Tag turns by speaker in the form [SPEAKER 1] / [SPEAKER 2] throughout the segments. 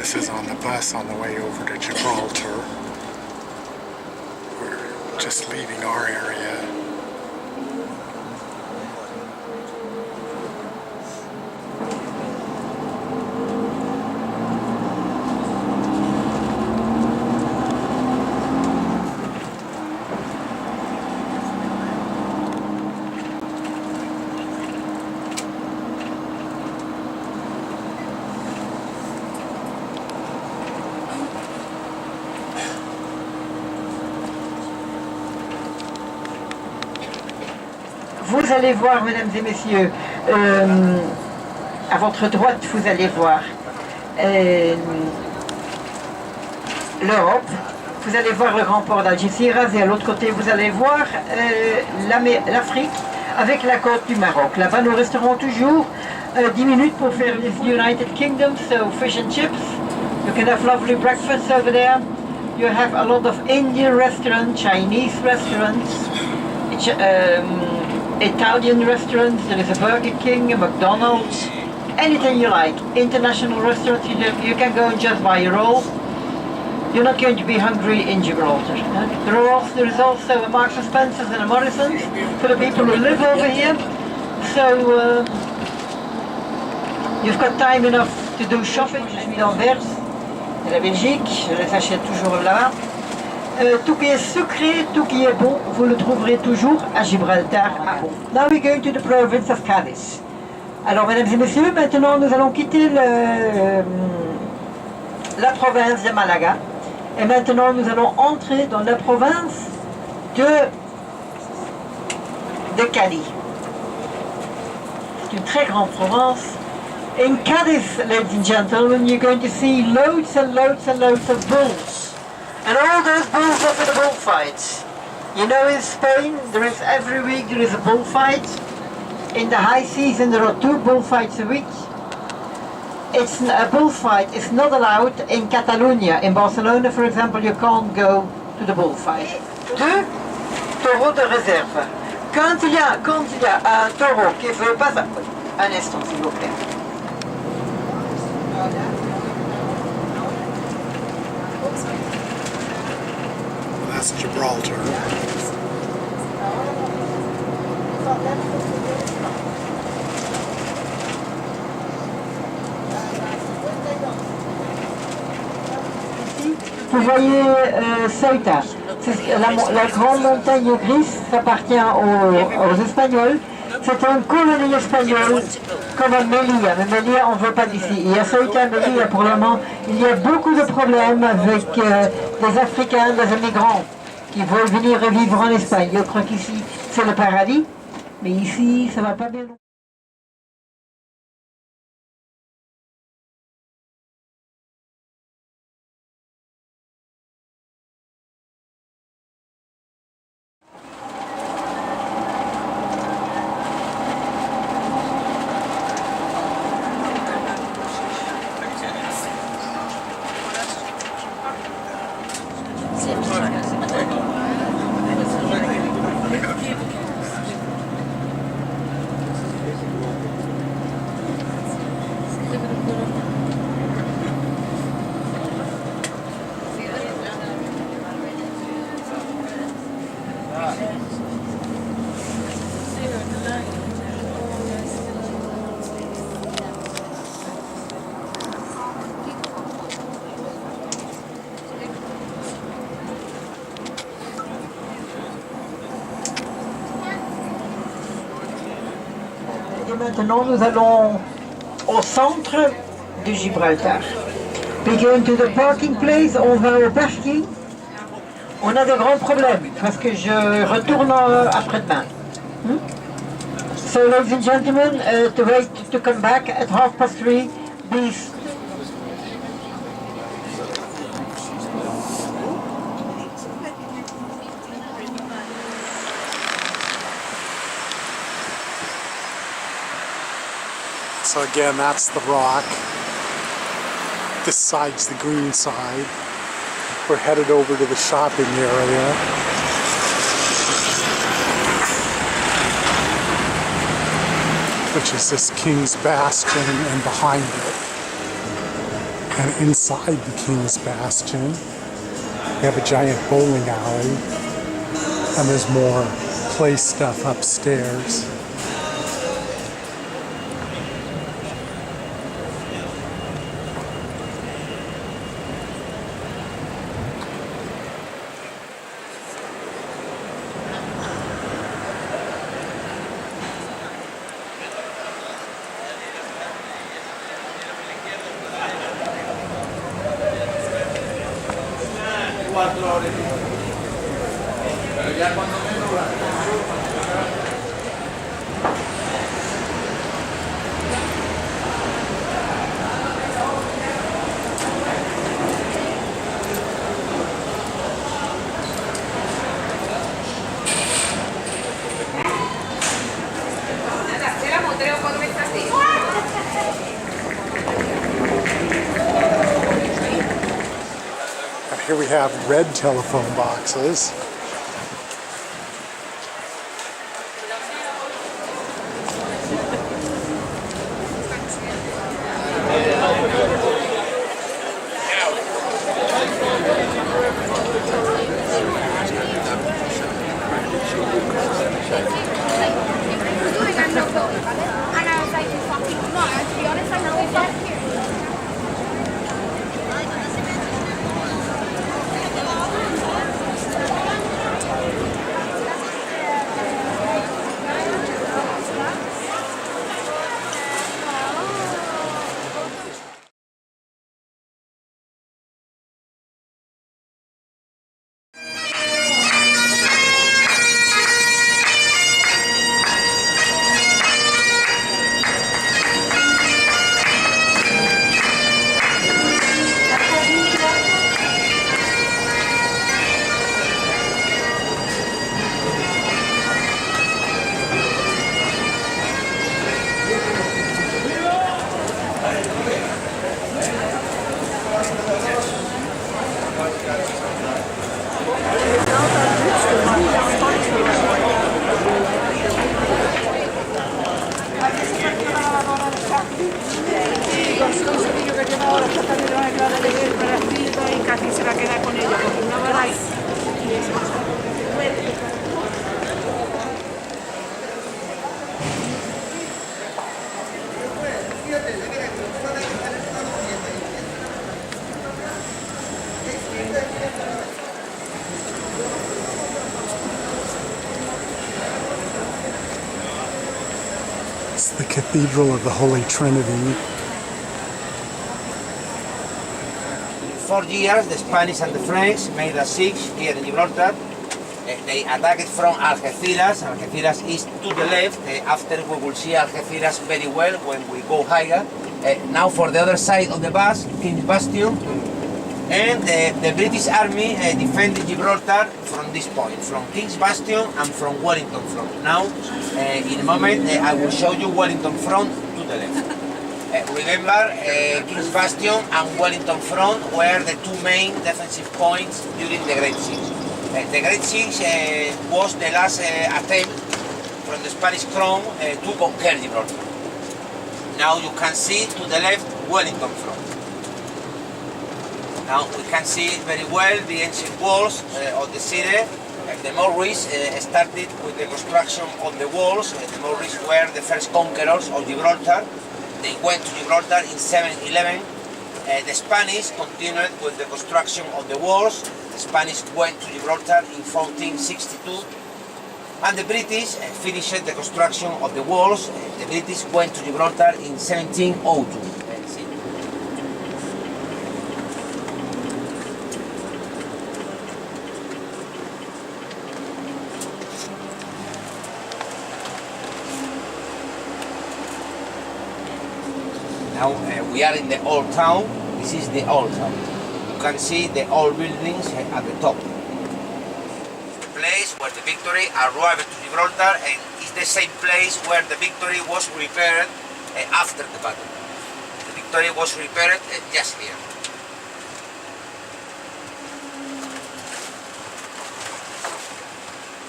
[SPEAKER 1] This is on the bus on the way over to Gibraltar. We're just leaving our area.
[SPEAKER 2] Vous allez voir, mesdames et messieurs, à votre droite, vous allez voir l'Europe, vous allez voir le grand port d'Algeciras et à l'autre côté, vous allez voir l'Afrique avec la côte du Maroc. Là-bas, nous resterons toujours 10 minutes pour faire les United Kingdom, so fish and chips. You can have lovely breakfast over there. You have a lot of Indian restaurants, Chinese restaurants, Italian restaurants, there is a Burger King, a McDonald's, anything you like. International restaurants, you can go and just buy a roll. You're not going to be hungry in Gibraltar. There is also a Marks and Spencer's and a Morrison's for the people who live over here. So you've got time enough to do shopping. Je suis d'Anvers, de la Belgique, je les achète toujours là. Tout qui est sucré, tout qui est bon, vous le trouverez toujours à Gibraltar. Now we're going to the province of Cadiz. Alors, mesdames et messieurs, maintenant nous allons quitter la province de Malaga. Et maintenant nous allons entrer dans la province de Cadiz. C'est une très grande province. In Cadiz, ladies and gentlemen, you're going to see loads and loads and loads of bulls. And all those bulls are for the bullfights. You know, in Spain, every week there is a bullfight. In the high season, there are 2 bullfights a week. A bullfight is not allowed in Catalonia. In Barcelona, for example, you can't go to the bullfight. 2 taureaux de réserve. Quand il y a un taureau qui ne veut pas... Un instant, s'il vous plaît.
[SPEAKER 1] That's Gibraltar.
[SPEAKER 2] Vous voyez Ceuta, la grande montagne grise, ça appartient aux Espagnols. C'est une colonie espagnole comme à Melilla, mais Melilla on ne veut pas d'ici. Et à Ceuta, Melilla pour le moment, il y a beaucoup de problèmes avec des Africains, des immigrants qui veulent venir vivre en Espagne. Je crois qu'ici c'est le paradis, mais ici ça ne va pas bien. Et maintenant, nous allons au centre de Gibraltar. We go into the parking place, on va au parking. On a de grands problèmes parce que je retourne après-demain. So, ladies and gentlemen, to wait to come back at 3:30, please.
[SPEAKER 1] So again, that's the rock. This side's the green side. We're headed over to the shopping area. Which is this King's Bastion and behind it. And inside the King's Bastion, we have a giant bowling alley, and there's more play stuff upstairs. Here we have red telephone boxes. It's the Cathedral of the Holy Trinity.
[SPEAKER 3] 4 years, the Spanish and the French made a siege here in Gibraltar. They attacked from Algeciras. Algeciras is to the left. After we will see Algeciras very well when we go higher. Now for the other side of the bus, King's Bastion. And the British Army defended Gibraltar from this point, from King's Bastion and from Wellington Front. Now, in a moment, I will show you Wellington Front to the left. Remember, King's Bastion and Wellington Front were the two main defensive points during the Great Siege. The Great Siege was the last attempt from the Spanish crown to conquer Gibraltar. Now you can see to the left Wellington Front. Now we can see very well the ancient walls of the city. The Moorish started with the construction of the walls. The Moorish were the first conquerors of Gibraltar. They went to Gibraltar in 711. The Spanish continued with the construction of the walls. The Spanish went to Gibraltar in 1462. And the British finished the construction of the walls. The British went to Gibraltar in 1702. Now we are in the old town. This is the old town. You can see the old buildings at the top. The place where the Victory arrived to Gibraltar, and is the same place where the Victory was repaired after the battle. The Victory was repaired just here.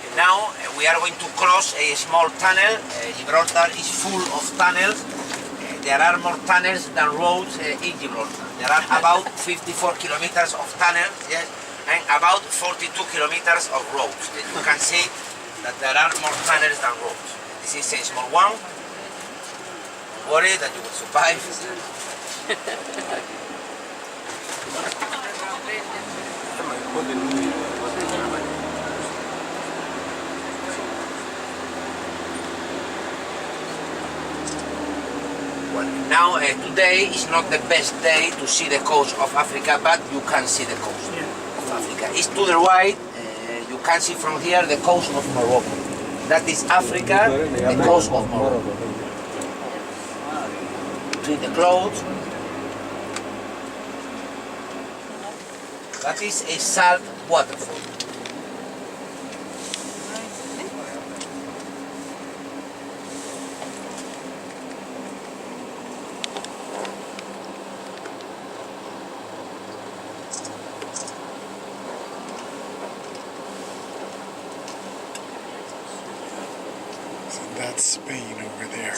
[SPEAKER 3] And now we are going to cross a small tunnel. Gibraltar is full of tunnels. There are more tunnels than roads in Gibraltar. There are about 54 kilometers of tunnels, yes, and about 42 kilometers of roads. You can see that there are more tunnels than roads. This is a small one. Don't worry that you will survive. Well, now today is not the best day to see the coast of Africa, but you can see the coast of Africa. It's to the right. You can see from here the coast of Morocco. That is Africa, the coast of Morocco. Between the clouds. That is a salt waterfall.
[SPEAKER 1] That's Spain over there.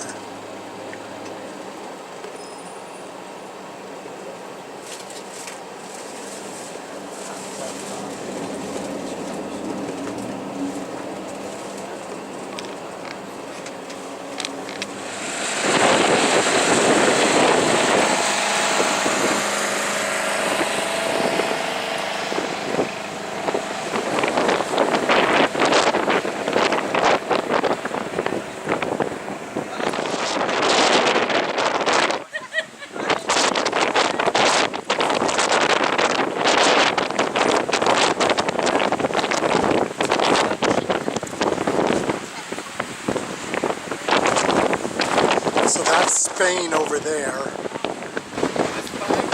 [SPEAKER 1] So that's Spain over there,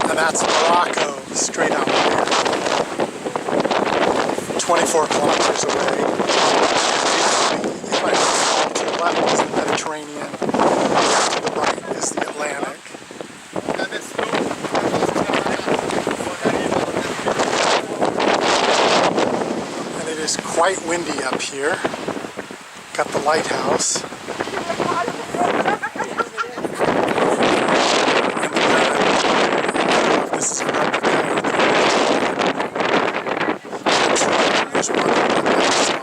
[SPEAKER 1] and that's Morocco straight out there, 24 kilometers away. If I look to the left is the Mediterranean, to the right is the Atlantic. And it is quite windy up here. Got the lighthouse. This is a replica of the There's one on the other side.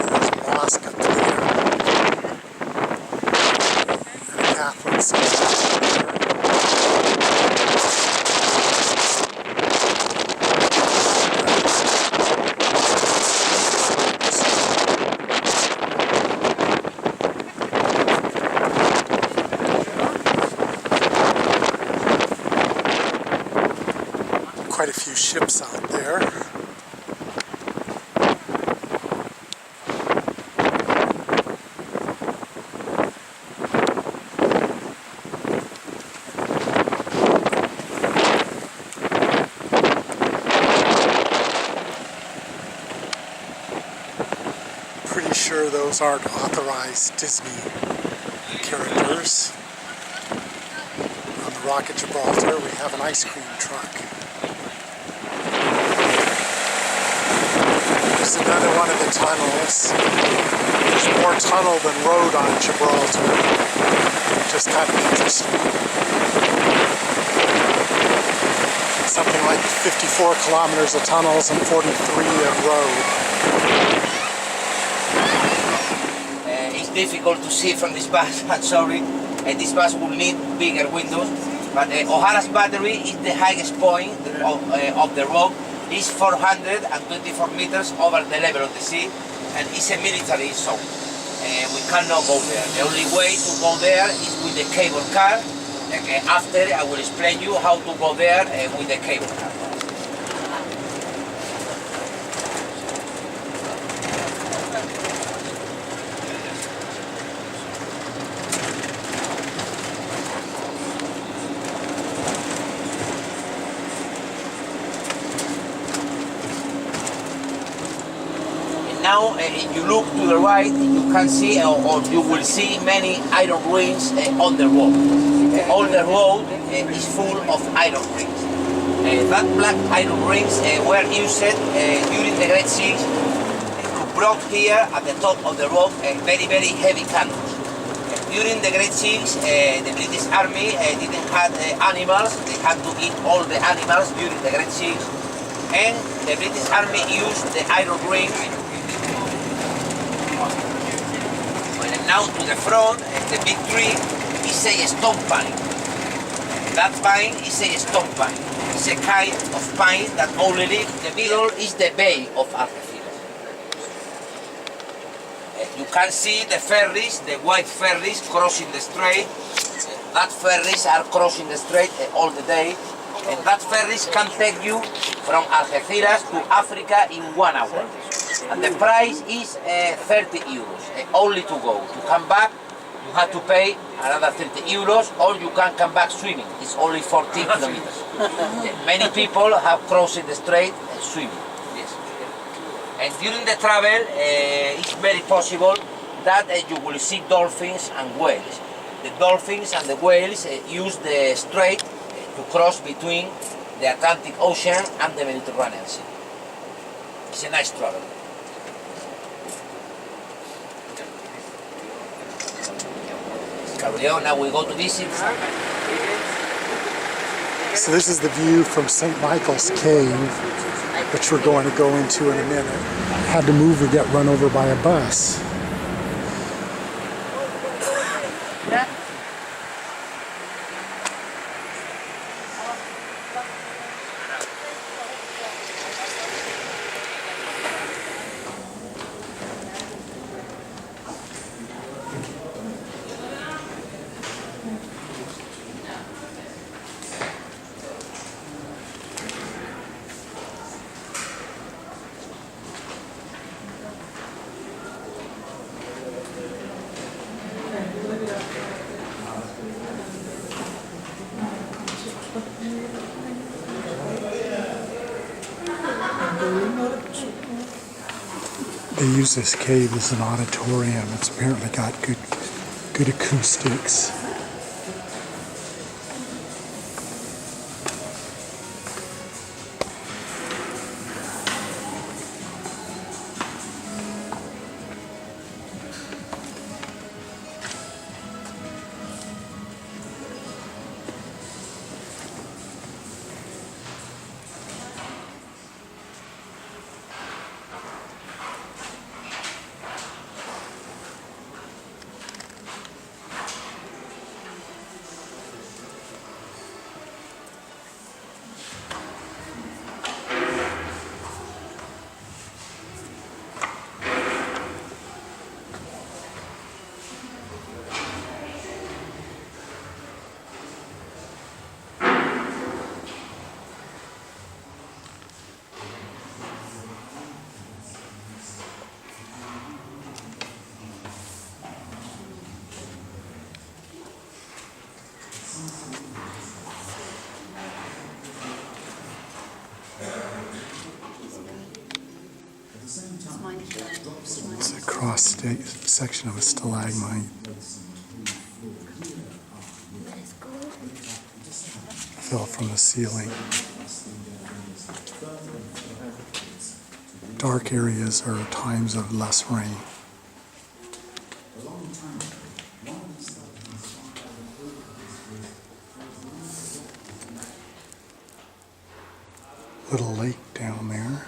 [SPEAKER 1] There's a mosque up there. And a Catholic cemetery there. Quite a few ships out there. Pretty sure those aren't authorized Disney characters. On the Rock at Gibraltar, we have an ice cream truck. There's another one of the tunnels. There's more tunnel than road on Gibraltar. Just kind of interesting. Something like 54 kilometers of tunnels and 43 of road.
[SPEAKER 3] It's difficult to see from this bus, I'm sorry. This bus will need bigger windows. But O'Hara's Battery is the highest point of the rock. It's 424 meters over the level of the sea, and it's a military zone. We cannot go there. The only way to go there is with the cable car. After I will explain you how to go there with the cable car. Now, if you look to the right, you can see, or you will see many iron rings on the road. All the road is full of iron rings. That black iron rings were used during the Great Siege to brought here at the top of the rock very, very heavy cannons. During the Great Six, the British Army didn't have animals. They had to eat all the animals during the Great Six. And the British Army used the iron ring. And now to the front, the big tree is a stone pine. That pine is a stone pine. It's a kind of pine that only lives. The middle is the bay of Algeciras. You can see the ferries, the white ferries crossing the strait. That ferries are crossing the strait all the day. And that ferries can take you from Algeciras to Africa in 1 hour. And the price is 30 euros, only to go. To come back, you have to pay another 30 euros, or you can come back swimming. It's only 14 kilometers. Many people have crossed the strait swimming. Yes. And during the travel, it's very possible that you will see dolphins and whales. The dolphins and the whales use the strait to cross between the Atlantic Ocean and the Mediterranean Sea. It's a nice travel. Now we go to visit.
[SPEAKER 1] So this is the view from St. Michael's Cave, which we're going to go into in a minute. Had to move or get run over by a bus. They use this cave as an auditorium. It's apparently got good acoustics. It's a cross section of a stalagmite. Fell from the ceiling. Dark areas are times of less rain. Little lake down there.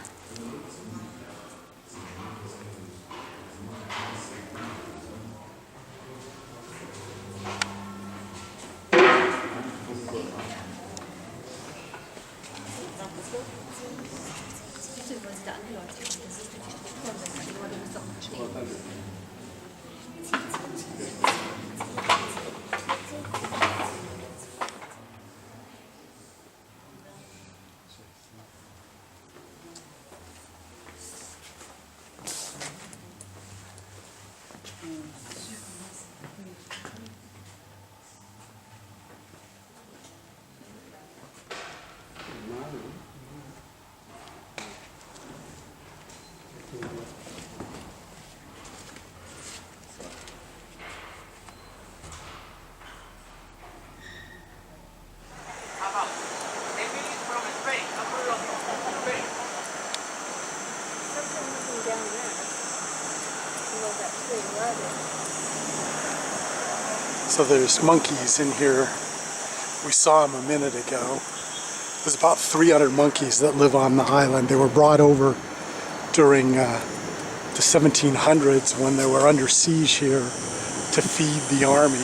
[SPEAKER 1] So there's monkeys in here. We saw them a minute ago. There's about 300 monkeys that live on the island. They were brought over during the 1700s when they were under siege here to feed the army.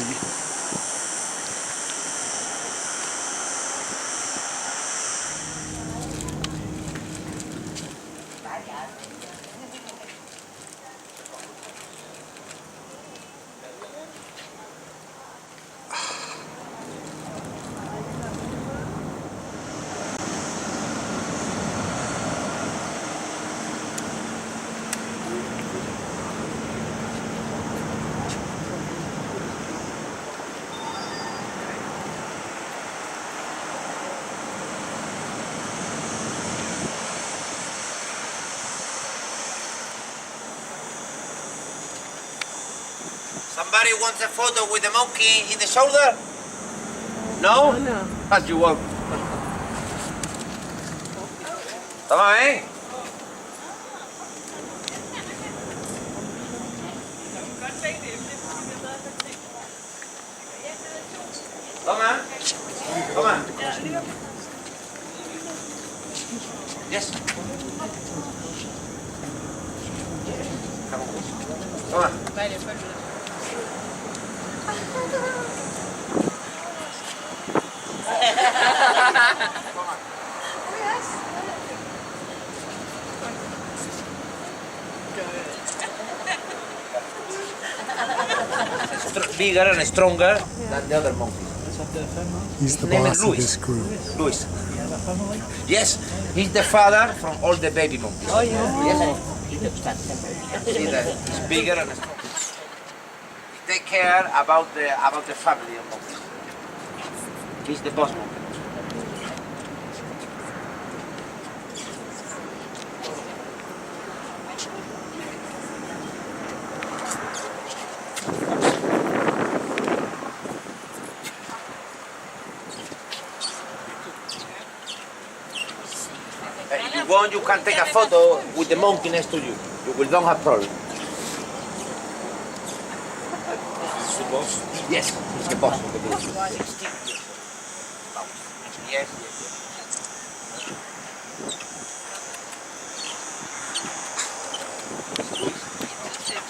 [SPEAKER 3] Somebody wants a photo with the monkey in the shoulder? No?
[SPEAKER 2] Oh, no.
[SPEAKER 3] As you want. Toma, Toma. Toma. Yes. Toma. Bigger and stronger than the other monkeys.
[SPEAKER 1] He's the
[SPEAKER 3] Name
[SPEAKER 1] boss
[SPEAKER 3] is
[SPEAKER 1] of
[SPEAKER 3] Luis.
[SPEAKER 1] this group.
[SPEAKER 3] Luis. Yes, he's the father from all the baby monkeys.
[SPEAKER 2] Oh, yeah.
[SPEAKER 3] Yes. See that he's bigger and stronger. He take care about the family of monkeys. He's the boss monkey. If you want, you can take a photo with the monkey next to you. You will don't have problem.
[SPEAKER 4] The boss?
[SPEAKER 3] Yes, he's the boss of the group. Yes, yes,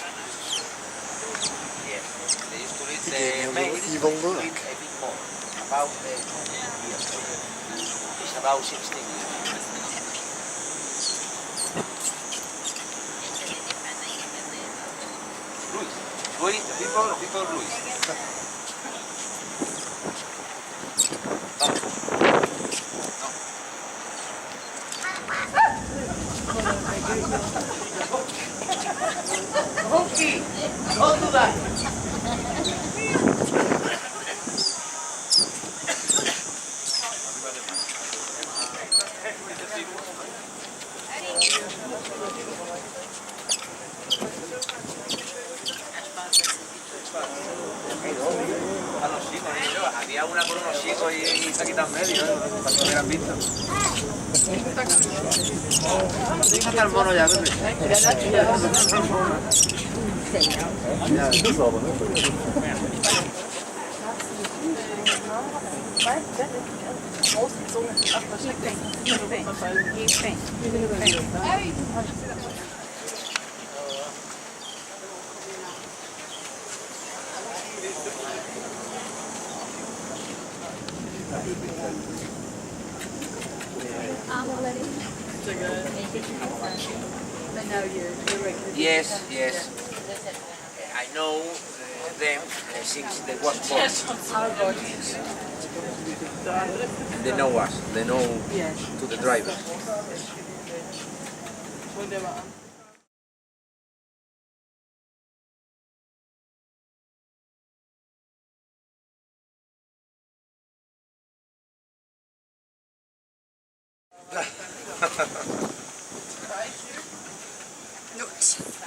[SPEAKER 3] yes. They used to eat the maize.
[SPEAKER 1] Evil
[SPEAKER 3] They
[SPEAKER 1] look.
[SPEAKER 3] eat a bit more. About 20 years. It's about 16 years. Luis, the people Luis. Monkey, don't do that. A los chicos, había una con unos chicos y se ha quitado en medio, para que lo hubieran visto. Déjate al mono ya, bebé. Yes, yes. I know them since they was born. Yes. They know us. They know to the driver.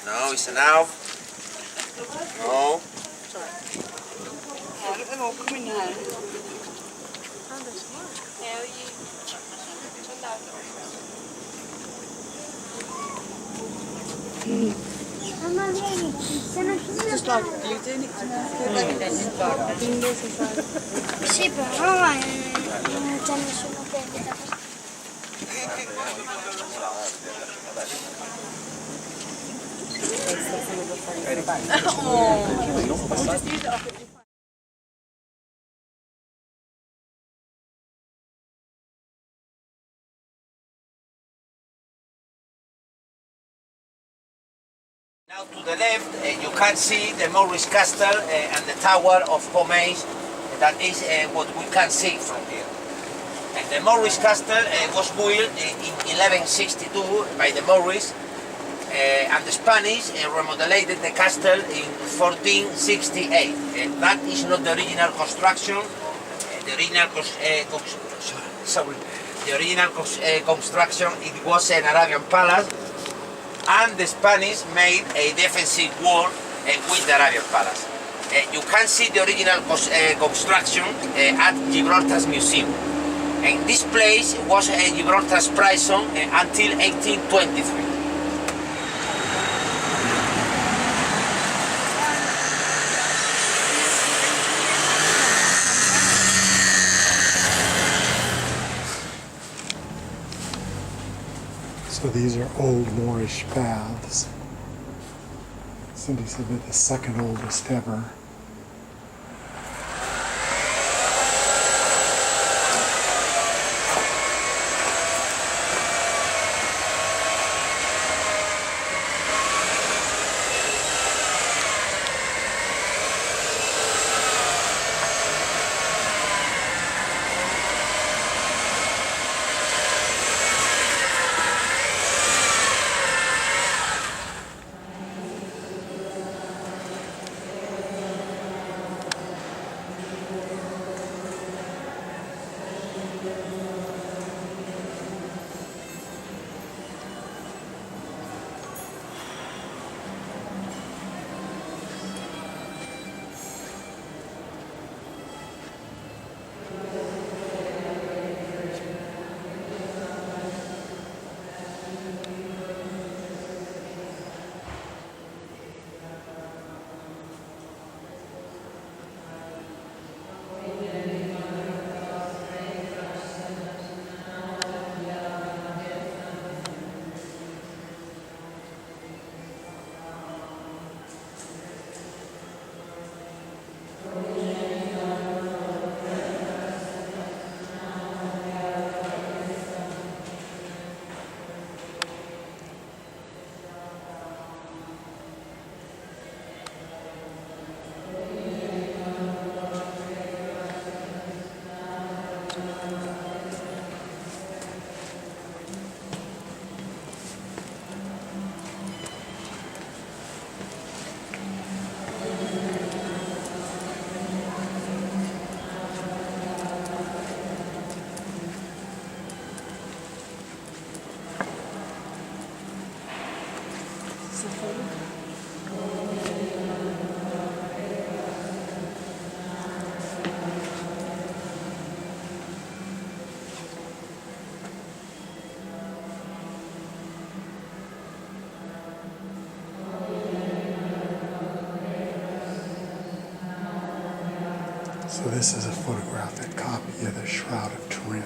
[SPEAKER 3] No, it's enough. No.
[SPEAKER 5] Just like gluten,
[SPEAKER 6] Sì, però non c'è nessuno che evita questo.
[SPEAKER 3] Now to the left, you can see the Morris Castle and the Tower of Pomace. That is what we can see from here. And the Morris Castle was built in 1162 by the Morris, and the Spanish remodeled the castle in 1468. That is not the original construction. The original construction, it was an Arabian palace, and the Spanish made a defensive wall with the Arabian palace. You can see the original construction at Gibraltar's museum. And this place was Gibraltar's prison until 1823.
[SPEAKER 1] So these are old Moorish baths. Cindy said they're the second oldest ever. So this is a photographic copy of the Shroud of Turin.